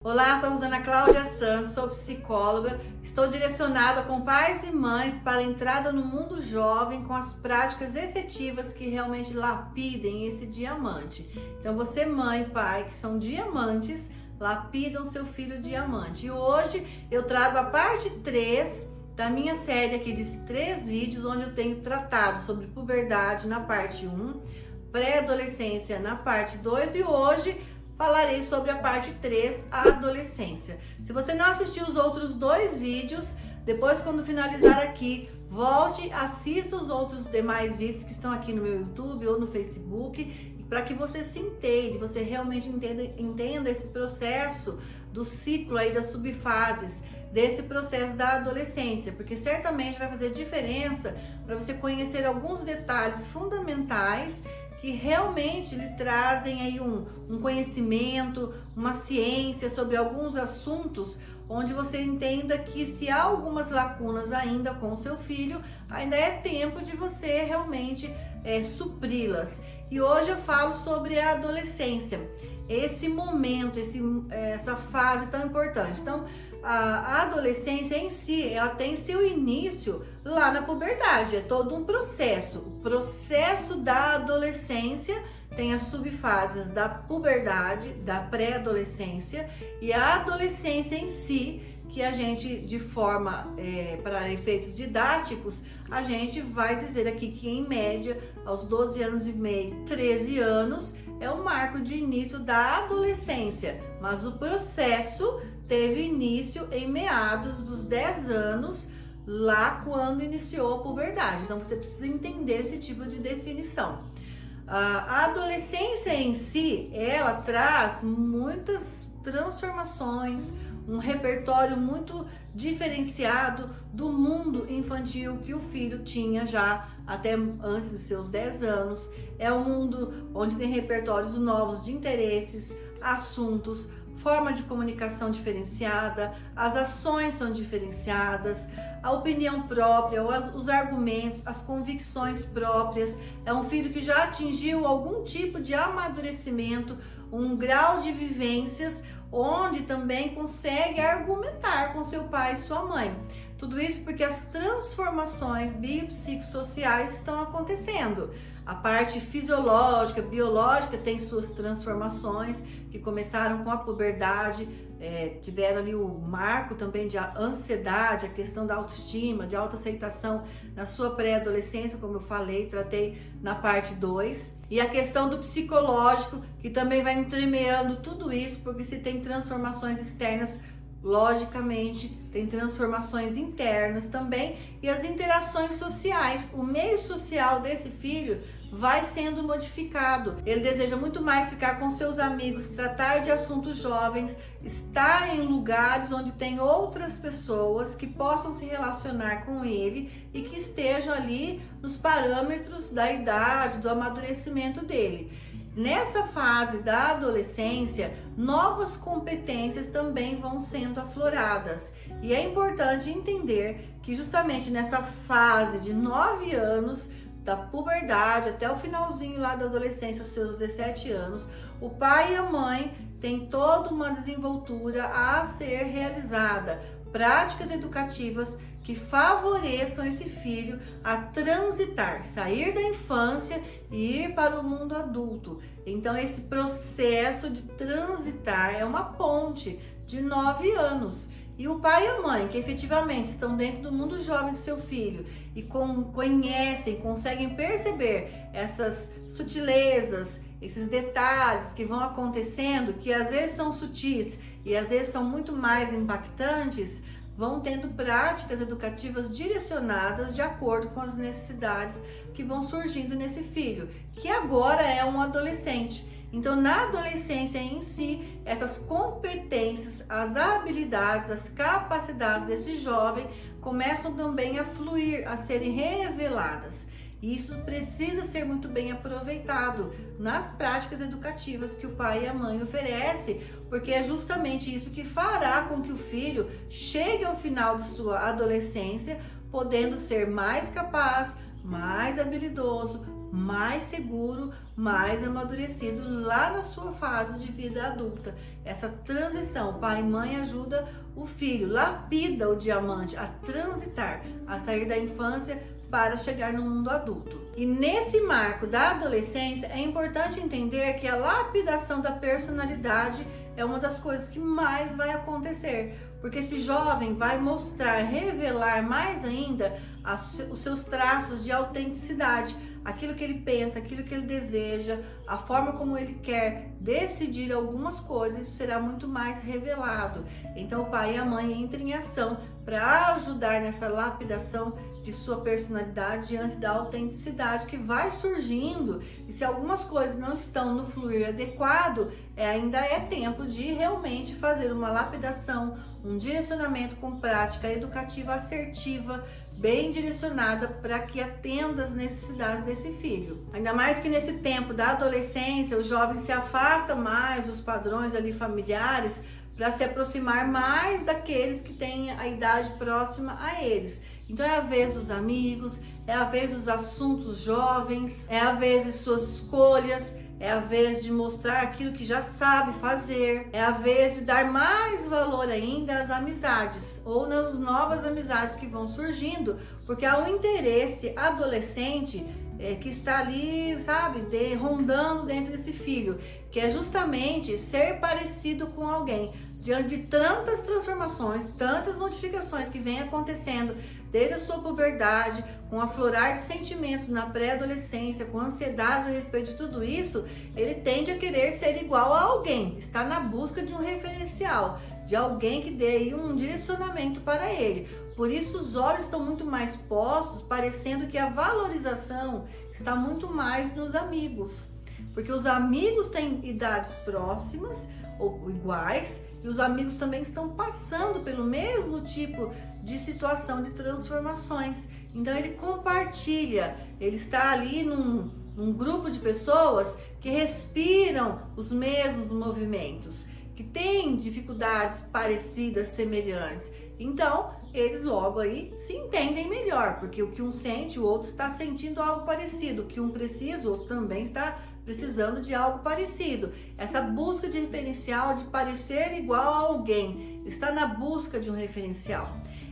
Olá, somos Ana Cláudia Santos, sou psicóloga. Estou direcionada com pais e mães para a entrada no mundo jovem com as práticas efetivas que realmente lapidem esse diamante. Então você, mãe e pai, que são diamantes, lapidam seu filho diamante. E hoje eu trago a parte 3 da minha série aqui de 3 vídeos, onde eu tenho tratado sobre puberdade na parte 1, pré-adolescência na parte 2 e hoje falarei sobre a parte 3, a adolescência. Se você não assistiu os outros 2 vídeos, depois quando finalizar aqui, volte, assista os outros demais vídeos que estão aqui no meu YouTube ou no Facebook, para que você se entenda, você realmente entenda esse processo do ciclo aí das subfases, desse processo da adolescência, porque certamente vai fazer diferença para você conhecer alguns detalhes fundamentais que realmente lhe trazem aí um conhecimento, uma ciência sobre alguns assuntos, onde você entenda que se há algumas lacunas ainda com o seu filho, ainda é tempo de você realmente supri-las. E hoje eu falo sobre a adolescência, esse momento, essa fase tão importante. Então, a adolescência em si, ela tem seu início lá na puberdade, é todo um processo. O processo da adolescência tem as subfases da puberdade, da pré-adolescência e a adolescência em si, que a gente, de forma, para efeitos didáticos, a gente vai dizer aqui que em média, aos 12 anos e meio, 13 anos, é o marco de início da adolescência, mas o processo teve início em meados dos 10 anos, lá quando iniciou a puberdade. Então você precisa entender esse tipo de definição. A adolescência em si, ela traz muitas transformações, um repertório muito diferenciado do mundo infantil que o filho tinha já até antes dos seus 10 anos. É um mundo onde tem repertórios novos de interesses, assuntos, forma de comunicação diferenciada, as ações são diferenciadas, a opinião própria, os argumentos, as convicções próprias. É um filho que já atingiu algum tipo de amadurecimento, um grau de vivências, onde também consegue argumentar com seu pai e sua mãe. Tudo isso porque as transformações biopsicossociais estão acontecendo. A parte fisiológica, biológica tem suas transformações que começaram com a puberdade, tiveram ali o marco também de ansiedade, a questão da autoestima, de autoaceitação na sua pré-adolescência, como eu falei, tratei na parte 2. E a questão do psicológico, que também vai entremeando tudo isso, porque se tem transformações externas, logicamente, tem transformações internas também, e as interações sociais, o meio social desse filho vai sendo modificado. Ele deseja muito mais ficar com seus amigos, tratar de assuntos jovens, estar em lugares onde tem outras pessoas que possam se relacionar com ele e que estejam ali nos parâmetros da idade, do amadurecimento dele. Nessa fase da adolescência, novas competências também vão sendo afloradas. E é importante entender que justamente nessa fase de 9 anos, da puberdade até o finalzinho lá da adolescência, seus 17 anos, o pai e a mãe têm toda uma desenvoltura a ser realizada, práticas educativas que favoreçam esse filho a transitar, sair da infância e ir para o mundo adulto. Então esse processo de transitar é uma ponte de 9 anos. E o pai e a mãe, que efetivamente estão dentro do mundo jovem do seu filho e conhecem, conseguem perceber essas sutilezas, esses detalhes que vão acontecendo, que às vezes são sutis e às vezes são muito mais impactantes, vão tendo práticas educativas direcionadas de acordo com as necessidades que vão surgindo nesse filho, que agora é um adolescente. Então, na adolescência em si, essas competências, as habilidades, as capacidades desse jovem começam também a fluir, a serem reveladas. E isso precisa ser muito bem aproveitado nas práticas educativas que o pai e a mãe oferecem, porque é justamente isso que fará com que o filho chegue ao final de sua adolescência, podendo ser mais capaz, mais habilidoso, mais seguro, mais amadurecido lá na sua fase de vida adulta. Essa transição, pai e mãe ajuda o filho, lapida o diamante a transitar, a sair da infância para chegar no mundo adulto. E nesse marco da adolescência, é importante entender que a lapidação da personalidade é uma das coisas que mais vai acontecer, porque esse jovem vai mostrar, revelar mais ainda os seus traços de autenticidade, aquilo que ele pensa, aquilo que ele deseja, a forma como ele quer decidir algumas coisas, isso será muito mais revelado. Então o pai e a mãe entram em ação para ajudar nessa lapidação de sua personalidade diante da autenticidade que vai surgindo, e se algumas coisas não estão no fluir adequado, ainda é tempo de realmente fazer uma lapidação, um direcionamento com prática educativa assertiva, bem direcionada para que atenda às necessidades desse filho. Ainda mais que nesse tempo da adolescência, o jovem se afasta mais dos padrões ali familiares para se aproximar mais daqueles que têm a idade próxima a eles. Então é a vez dos amigos, é a vez dos assuntos jovens, é a vez de suas escolhas, é a vez de mostrar aquilo que já sabe fazer, é a vez de dar mais valor ainda às amizades ou nas novas amizades que vão surgindo, porque há um interesse adolescente que está ali, sabe, rondando dentro desse filho, que é justamente ser parecido com alguém. Diante de tantas transformações, tantas modificações que vêm acontecendo desde a sua puberdade, com aflorar de sentimentos na pré-adolescência, com ansiedade a respeito de tudo isso, ele tende a querer ser igual a alguém, está na busca de um referencial, de alguém que dê aí um direcionamento para ele. Por isso os olhos estão muito mais postos, parecendo que a valorização está muito mais nos amigos, porque os amigos têm idades próximas ou iguais, e os amigos também estão passando pelo mesmo tipo de situação de transformações. Então ele compartilha, ele está ali num grupo de pessoas que respiram os mesmos movimentos, que têm dificuldades parecidas, semelhantes. Então eles logo aí se entendem melhor, porque o que um sente, o outro está sentindo algo parecido, o que um precisa, o outro também está precisando de algo parecido. Essa busca de referencial, de parecer igual a alguém, está na busca de um referencial.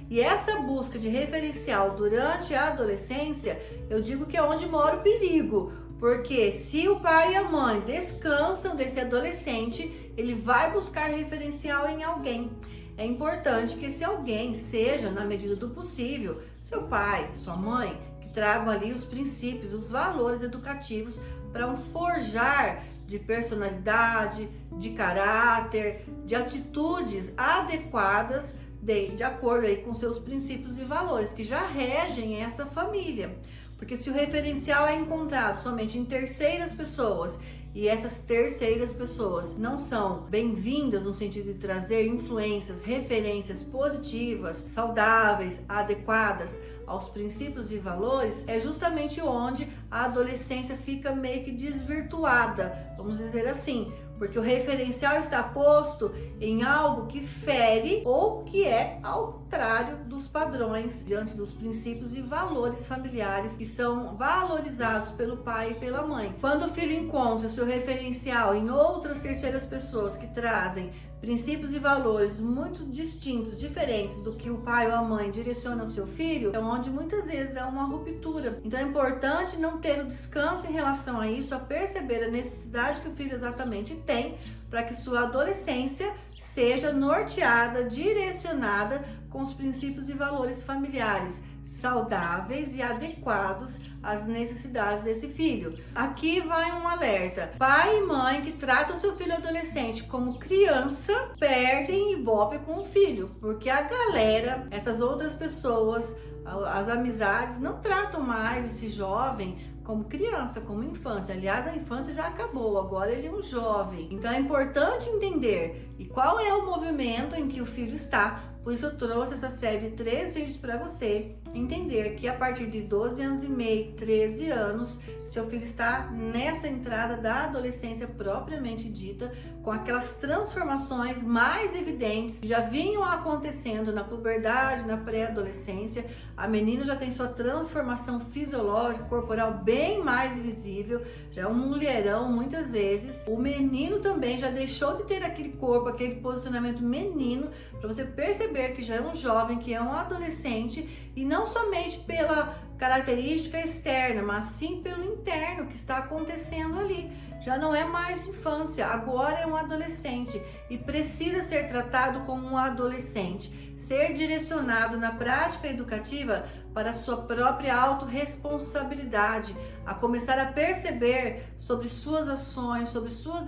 E essa busca de referencial durante a adolescência, eu digo que é onde mora o perigo, porque se o pai e a mãe descansam desse adolescente, ele vai buscar referencial em alguém. É importante que esse alguém seja, na medida do possível, seu pai, sua mãe, que tragam ali os princípios, os valores educativos para um forjar de personalidade, de caráter, de atitudes adequadas de acordo aí com seus princípios e valores que já regem essa família. Porque se o referencial é encontrado somente em terceiras pessoas e essas terceiras pessoas não são bem-vindas no sentido de trazer influências, referências positivas, saudáveis, adequadas aos princípios e valores, é justamente onde a adolescência fica meio que desvirtuada, vamos dizer assim, porque o referencial está posto em algo que fere ou que é ao contrário dos padrões diante dos princípios e valores familiares que são valorizados pelo pai e pela mãe. Quando o filho encontra seu referencial em outras terceiras pessoas que trazem princípios e valores muito distintos, diferentes do que o pai ou a mãe direciona ao seu filho, é onde muitas vezes é uma ruptura. Então é importante não ter o descanso em relação a isso, a perceber a necessidade que o filho exatamente tem para que sua adolescência seja norteada, direcionada com os princípios e valores familiares saudáveis e adequados às necessidades desse filho. Aqui vai um alerta: pai e mãe que tratam seu filho adolescente como criança perdem ibope com o filho, porque a galera, essas outras pessoas, as amizades não tratam mais esse jovem como criança, como infância. Aliás, a infância já acabou, agora ele é um jovem. Então é importante entender e qual é o movimento em que o filho está. Por isso eu trouxe essa série de 3 vídeos para você, entender que a partir de 12 anos e meio, 13 anos, seu filho está nessa entrada da adolescência propriamente dita, com aquelas transformações mais evidentes que já vinham acontecendo na puberdade, na pré-adolescência. A menina já tem sua transformação fisiológica, corporal bem mais visível, já é um mulherão muitas vezes. O menino também já deixou de ter aquele corpo, aquele posicionamento menino, para você perceber que já é um jovem, que é um adolescente, e não somente pela característica externa, mas sim pelo interno que está acontecendo ali. Já não é mais infância, agora é um adolescente e precisa ser tratado como um adolescente, ser direcionado na prática educativa para a sua própria autorresponsabilidade, a começar a perceber sobre suas ações, sobre suas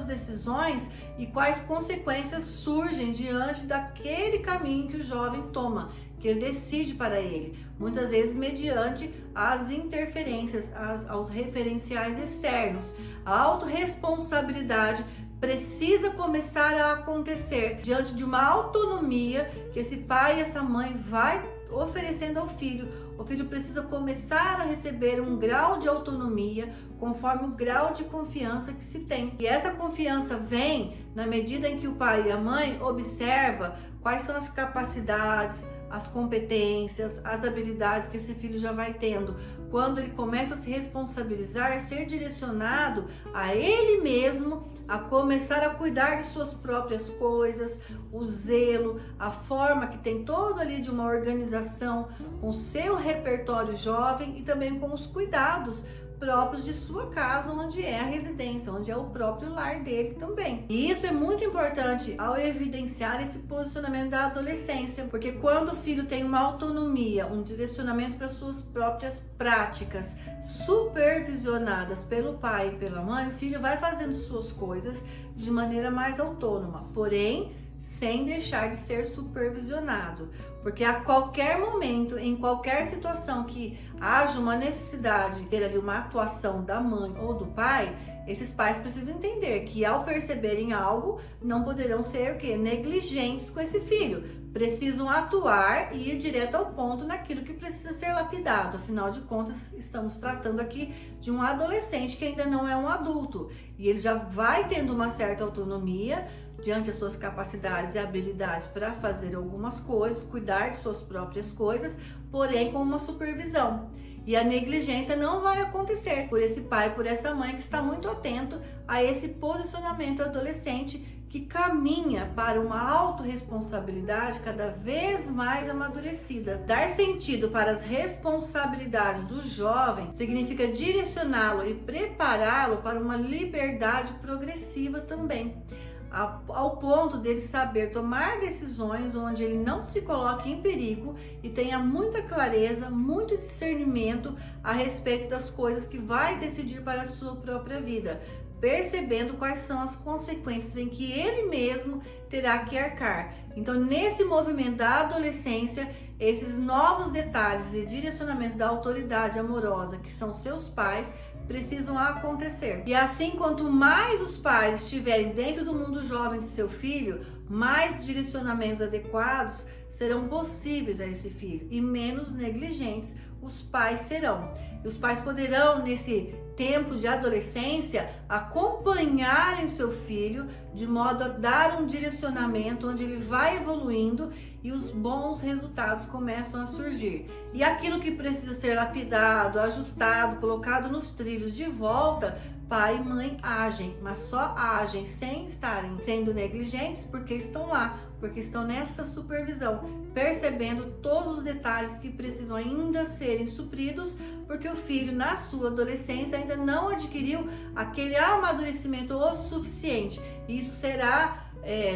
decisões e quais consequências surgem diante daquele caminho que o jovem toma, que ele decide para ele, muitas vezes mediante as interferências, aos referenciais externos. A autorresponsabilidade precisa começar a acontecer diante de uma autonomia que esse pai e essa mãe vai oferecendo ao filho. O filho precisa começar a receber um grau de autonomia conforme o grau de confiança que se tem. E essa confiança vem na medida em que o pai e a mãe observam quais são as capacidades, as competências, as habilidades que esse filho já vai tendo. Quando ele começa a se responsabilizar, ser direcionado a ele mesmo, a começar a cuidar de suas próprias coisas, o zelo, a forma que tem todo ali de uma organização com seu repertório jovem e também com os cuidados próprios de sua casa, onde é a residência, onde é o próprio lar dele também. E isso é muito importante ao evidenciar esse posicionamento da adolescência, porque quando o filho tem uma autonomia, um direcionamento para suas próprias práticas, supervisionadas pelo pai e pela mãe, o filho vai fazendo suas coisas de maneira mais autônoma, porém sem deixar de ser supervisionado, porque a qualquer momento, em qualquer situação que haja uma necessidade de ter ali uma atuação da mãe ou do pai, esses pais precisam entender que ao perceberem algo, não poderão ser o quê? Negligentes com esse filho. Precisam atuar e ir direto ao ponto naquilo que precisa ser lapidado. Afinal de contas, estamos tratando aqui de um adolescente que ainda não é um adulto. E ele já vai tendo uma certa autonomia diante das suas capacidades e habilidades para fazer algumas coisas, cuidar de suas próprias coisas, porém com uma supervisão. E a negligência não vai acontecer por esse pai, por essa mãe que está muito atento a esse posicionamento adolescente que caminha para uma autorresponsabilidade cada vez mais amadurecida. Dar sentido para as responsabilidades do jovem significa direcioná-lo e prepará-lo para uma liberdade progressiva também, ao ponto dele saber tomar decisões onde ele não se coloque em perigo e tenha muita clareza, muito discernimento a respeito das coisas que vai decidir para a sua própria vida, percebendo quais são as consequências em que ele mesmo terá que arcar. Então, nesse movimento da adolescência, esses novos detalhes e direcionamentos da autoridade amorosa, que são seus pais, precisam acontecer. E assim, quanto mais os pais estiverem dentro do mundo jovem de seu filho, mais direcionamentos adequados serão possíveis a esse filho e menos negligentes os pais serão. E os pais poderão, nesse tempo de adolescência, acompanharem seu filho de modo a dar um direcionamento onde ele vai evoluindo e os bons resultados começam a surgir. E aquilo que precisa ser lapidado, ajustado, colocado nos trilhos de volta, pai e mãe agem, mas só agem sem estarem sendo negligentes porque estão lá, porque estão nessa supervisão, percebendo todos os detalhes que precisam ainda serem supridos, porque o filho na sua adolescência ainda não adquiriu aquele amadurecimento o suficiente. Isso será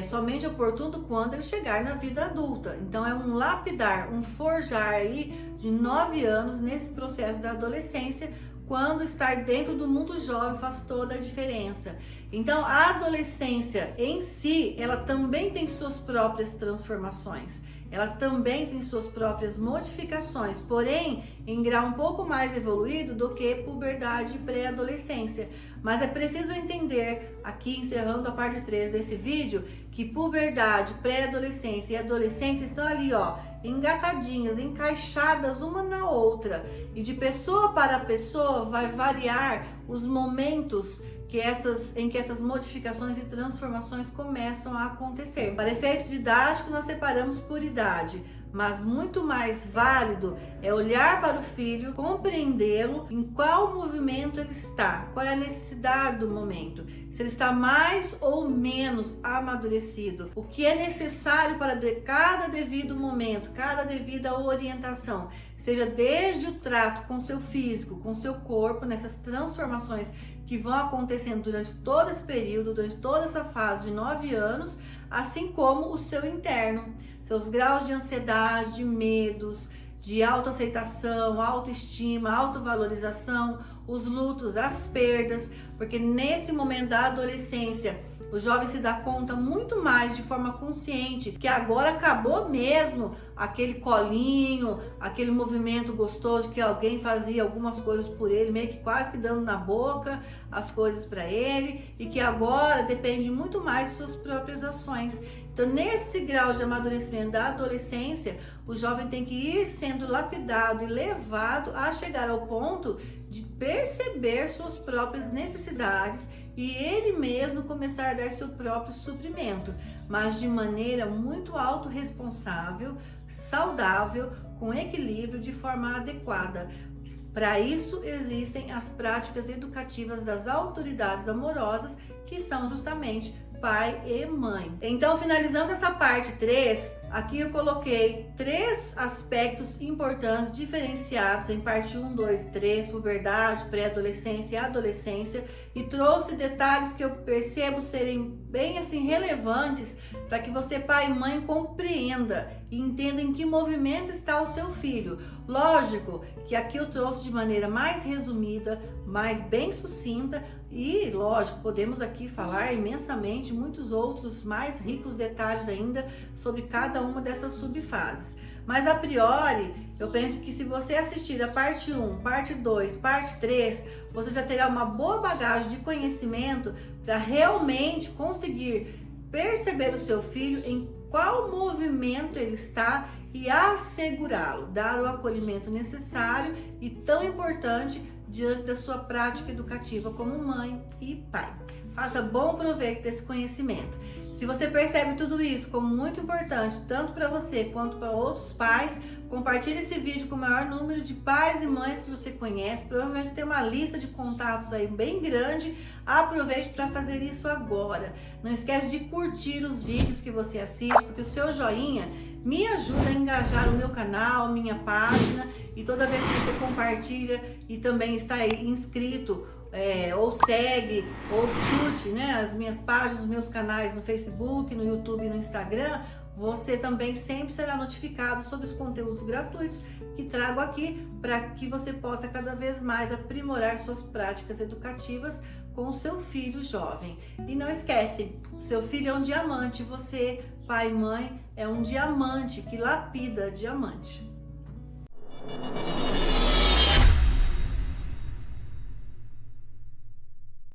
somente oportuno quando ele chegar na vida adulta. Então é um lapidar, um forjar aí de 9 anos nesse processo da adolescência, quando estar dentro do mundo jovem faz toda a diferença. Então, a adolescência em si, ela também tem suas próprias transformações. Ela também tem suas próprias modificações, porém em grau um pouco mais evoluído do que puberdade e pré-adolescência. Mas é preciso entender, aqui encerrando a parte 3 desse vídeo, que puberdade, pré-adolescência e adolescência estão ali, ó, engatadinhas, encaixadas uma na outra. E de pessoa para pessoa vai variar os momentos em que essas modificações e transformações começam a acontecer. Para efeitos didáticos, nós separamos por idade, mas muito mais válido é olhar para o filho, compreendê-lo, em qual movimento ele está, qual é a necessidade do momento, se ele está mais ou menos amadurecido, o que é necessário para cada devido momento, cada devida orientação, seja desde o trato com seu físico, com seu corpo, nessas transformações que vão acontecendo durante todo esse período, durante toda essa fase de 9 anos, assim como o seu interno, seus graus de ansiedade, de medos, de autoaceitação, autoestima, autovalorização, os lutos, as perdas, porque nesse momento da adolescência, o jovem se dá conta muito mais de forma consciente que agora acabou mesmo aquele colinho, aquele movimento gostoso que alguém fazia algumas coisas por ele, meio que quase que dando na boca as coisas para ele, e que agora depende muito mais de suas próprias ações. Então, nesse grau de amadurecimento da adolescência, o jovem tem que ir sendo lapidado e levado a chegar ao ponto de perceber suas próprias necessidades e ele mesmo começar a dar seu próprio suprimento, mas de maneira muito autorresponsável, saudável, com equilíbrio, de forma adequada. Para isso existem as práticas educativas das autoridades amorosas, que são justamente pai e mãe. Então, finalizando essa parte 3, aqui eu coloquei 3 aspectos importantes diferenciados em parte 1, 2, 3, puberdade, pré-adolescência e adolescência, e trouxe detalhes que eu percebo serem bem assim relevantes para que você, pai e mãe, compreenda e entenda em que movimento está o seu filho. Lógico que aqui eu trouxe de maneira mais resumida, mais bem sucinta, e lógico, podemos aqui falar imensamente muitos outros mais ricos detalhes ainda sobre cada uma dessas subfases. Mas a priori, eu penso que se você assistir a parte 1, parte 2, parte 3, você já terá uma boa bagagem de conhecimento para realmente conseguir perceber o seu filho, em qual movimento ele está e assegurá-lo, dar o acolhimento necessário e tão importante diante da sua prática educativa como mãe e pai. Faça bom proveito desse conhecimento. Se você percebe tudo isso como muito importante, tanto para você quanto para outros pais, compartilhe esse vídeo com o maior número de pais e mães que você conhece. Provavelmente tem uma lista de contatos aí bem grande. Aproveite para fazer isso agora. Não esquece de curtir os vídeos que você assiste, porque o seu joinha me ajuda a engajar o meu canal, minha página, e toda vez que você compartilha e também está aí inscrito, ou segue, ou curte, né, as minhas páginas, os meus canais no Facebook, no YouTube e no Instagram, você também sempre será notificado sobre os conteúdos gratuitos que trago aqui, para que você possa cada vez mais aprimorar suas práticas educativas com o seu filho jovem. E não esquece, seu filho é um diamante, você, pai e mãe, é um diamante que lapida diamante.